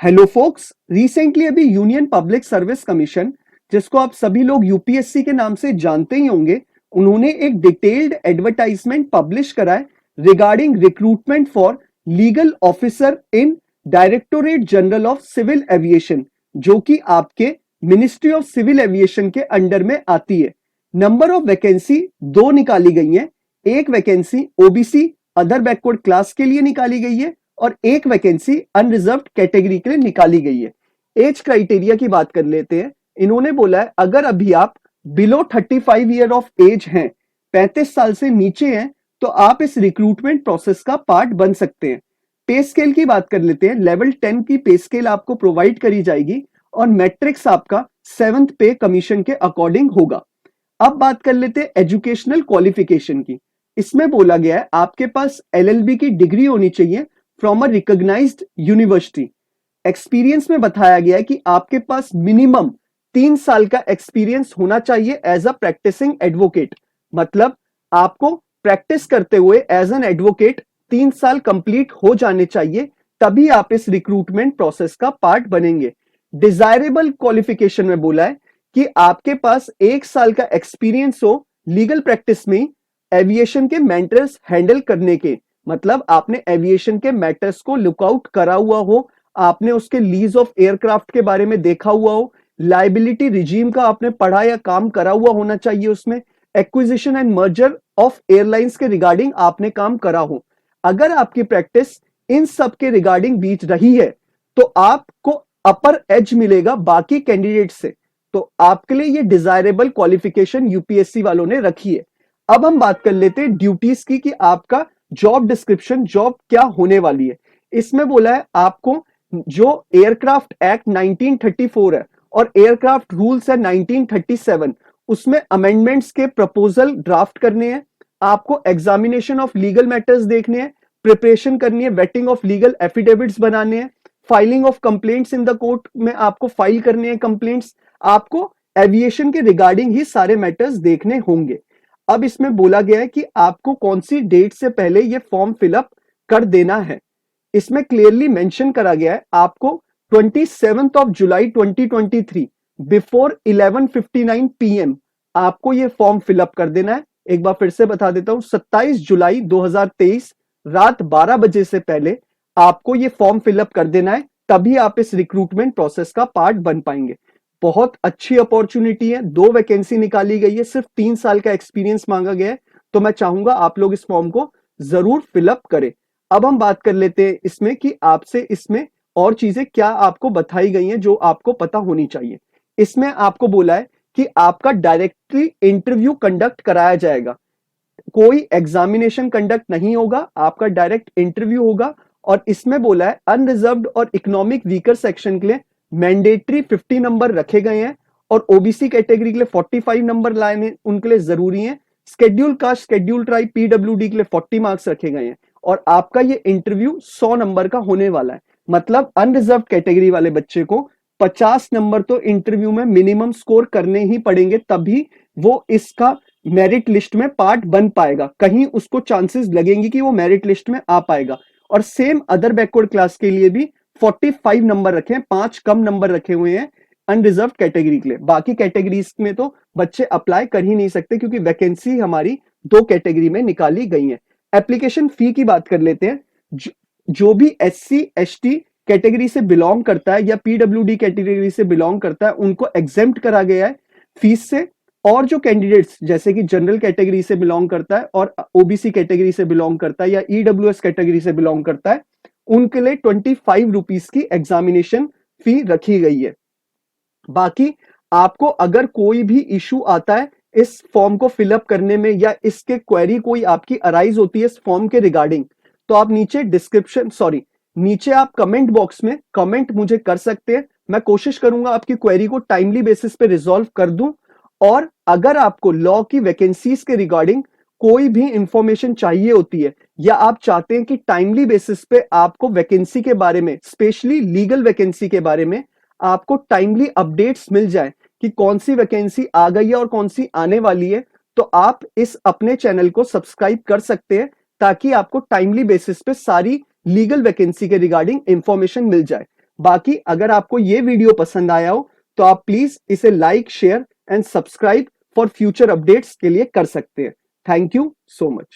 Hello focus, recently अभी union public service commission, जिसको आप सभी लोग यूपीएससी के नाम से जानते ही होंगे, उन्होंने एक डिटेल्ड एडवर्टाइजमेंट पब्लिश करा है regarding recruitment for legal officer in directorate general of civil aviation, जो कि आपके मिनिस्ट्री ऑफ सिविल एविएशन के अंडर में आती है। नंबर ऑफ वैकेंसी दो निकाली गई है। एक vacancy OBC other backward class के लिए निकाली गई है और एक वैकेंसी अनरिजर्व्ड कैटेगरी के लिए निकाली गई है। एज क्राइटेरिया की बात कर लेते हैं। इन्होंने बोला है अगर अभी आप बिलो 35 ईयर ऑफ एज हैं, 35 साल से नीचे हैं, तो आप इस रिक्रूटमेंट प्रोसेस का पार्ट बन सकते हैं। पे स्केल की बात कर लेते हैं। लेवल 10 की पे स्केल आपको प्रोवाइड करी जाएगी और मैट्रिक्स आपका 7th पे कमीशन के अकॉर्डिंग होगा। अब बात कर लेते हैं एजुकेशनल क्वालिफिकेशन की। इसमें बोला गया है आपके पास एलएलबी की डिग्री होनी चाहिए from a recognised university. Experience में बताया गया है कि आपके पास मिनिमम 3 साल का एक्सपीरियंस होना चाहिए एज अ प्रैक्टिसिंग एडवोकेट। मतलब आपको प्रैक्टिस करते हुए एज एन एडवोकेट 3 साल कंप्लीट हो जाने चाहिए, तभी आप इस रिक्रूटमेंट प्रोसेस का पार्ट बनेंगे। डिजायरेबल क्वालिफिकेशन में बोला है कि आपके पास 1 साल का एक्सपीरियंस हो लीगल प्रैक्टिस में एविएशन के मैटर्स हैंडल करने के। मतलब आपने एविएशन के मैटर्स को लुकआउट करा हुआ हो, आपने उसके लीज ऑफ एयरक्राफ्ट के बारे में देखा हुआ हो, लाइबिलिटी रिजीम का आपने पढ़ा या काम करा हुआ होना चाहिए, उसमें acquisition and merger of airlines के रिगार्डिंग आपने काम करा हो। अगर आपकी प्रैक्टिस इन सब के रिगार्डिंग बीच रही है तो आपको अपर एज मिलेगा बाकी कैंडिडेट से। तो आपके लिए ये डिजायरेबल क्वालिफिकेशन यूपीएससी वालों ने रखी है। अब हम बात कर लेते हैं ड्यूटीज की कि आपका जॉब डिस्क्रिप्शन जॉब क्या होने वाली है। इसमें बोला है आपको जो एयरक्राफ्ट एक्ट 1934 है और एयरक्राफ्ट रूल्स है 1937, उसमें अमेंडमेंट्स के प्रपोजल ड्राफ्ट करने हैं। आपको एग्जामिनेशन ऑफ लीगल मैटर्स देखने हैं, प्रिपरेशन करनी है, वेटिंग ऑफ लीगल एफिडेविट्स बनाने हैं, filing of complaints in the court में आपको फाइल करने हैं कंप्लेंट्स। आपको एविएशन के रिगार्डिंग ही सारे मैटर्स देखने होंगे। अब इसमें बोला गया है कि आपको कौन सी डेट से पहले ये फॉर्म फिलअप कर देना है। इसमें क्लियरली मेंशन करा गया है आपको 27 ऑफ जुलाई 2023 बिफोर 11:59 PM आपको ये फॉर्म फिलअप कर देना है। एक बार फिर से बता देता हूं, 27 जुलाई 2023 रात 12 बजे से पहले आपको ये फॉर्म फिलअप कर देना है, तभी आप इस रिक्रूटमेंट प्रोसेस का पार्ट बन पाएंगे। बहुत अच्छी अपॉर्चुनिटी है। 2 वैकेंसी निकाली गई है, सिर्फ 3 साल का एक्सपीरियंस मांगा गया है। तो मैं चाहूंगा आप लोग इस फॉर्म को जरूर फिलअप करें। अब हम बात कर लेते हैं इसमें कि आपसे इसमें और चीजें क्या आपको बताई गई हैं जो आपको पता होनी चाहिए। इसमें आपको बोला है कि आपका डायरेक्टली इंटरव्यू कंडक्ट कराया जाएगा। कोई एग्जामिनेशन कंडक्ट नहीं होगा, आपका डायरेक्ट इंटरव्यू होगा। और इसमें बोला है अनरिजर्व्ड और इकोनॉमिक वीकर सेक्शन के लिए मैंडेटरी 50 नंबर रखे गए हैं और ओबीसी कैटेगरी के लिए 45 नंबर लाने उनके लिए जरूरी है। Schedule caste, schedule tribe, PWD के लिए 40 मार्क्स रखे गए हैं और आपका ये इंटरव्यू 100 नंबर का होने वाला है। मतलब अनरिजर्व कैटेगरी वाले बच्चे को 50 नंबर तो इंटरव्यू में मिनिमम स्कोर करने ही पड़ेंगे, तभी वो इसका मेरिट लिस्ट में पार्ट बन पाएगा। कहीं उसको चांसेस लगेंगे कि वो मेरिट लिस्ट में आ पाएगा। और सेम अदर बैकवर्ड क्लास के लिए भी 45 नंबर रखे हैं, 5 कम नंबर रखे हुए हैं अनरिजर्व कैटेगरी के लिए। बाकी कैटेगरीज में तो बच्चे अप्लाई कर ही नहीं सकते क्योंकि वैकेंसी हमारी 2 कैटेगरी में निकाली गई है। एप्लीकेशन फी की बात कर लेते हैं। जो भी एससी एसटी कैटेगरी से बिलोंग करता है या पीडब्ल्यूडी कैटेगरी से बिलोंग करता है, उनको एग्जेम्प्ट करा गया है फीस से। और जो कैंडिडेट्स जैसे कि जनरल कैटेगरी से बिलोंग करता है और ओबीसी कैटेगरी से बिलोंग करता है या ईडब्ल्यूएस कैटेगरी से बिलोंग करता है, उनके लिए 25 रुपीज की एग्जामिनेशन फी रखी गई है। बाकी आपको अगर कोई भी इशू आता है इस फॉर्म को फिलअप करने में या इसके क्वेरी कोई आपकी अराइज होती है इस फॉर्म के रिगार्डिंग, तो आप नीचे आप कमेंट बॉक्स में कमेंट मुझे कर सकते हैं। मैं कोशिश करूंगा आपकी क्वेरी को टाइमली बेसिस पे रिजॉल्व कर दूं। और अगर आपको लॉ की वैकेंसीज के रिगार्डिंग कोई भी इंफॉर्मेशन चाहिए होती है या आप चाहते हैं कि टाइमली बेसिस पे आपको वैकेंसी के बारे में, स्पेशली लीगल वैकेंसी के बारे में आपको टाइमली अपडेट्स मिल जाए कि कौन सी वैकेंसी आ गई है और कौन सी आने वाली है, तो आप इस अपने चैनल को सब्सक्राइब कर सकते हैं ताकि आपको टाइमली बेसिस पे सारी लीगल वैकेंसी के रिगार्डिंग इंफॉर्मेशन मिल जाए। बाकी अगर आपको ये वीडियो पसंद आया हो तो आप प्लीज इसे like, share and subscribe for future updates के लिए कर सकते हैं। Thank you so much.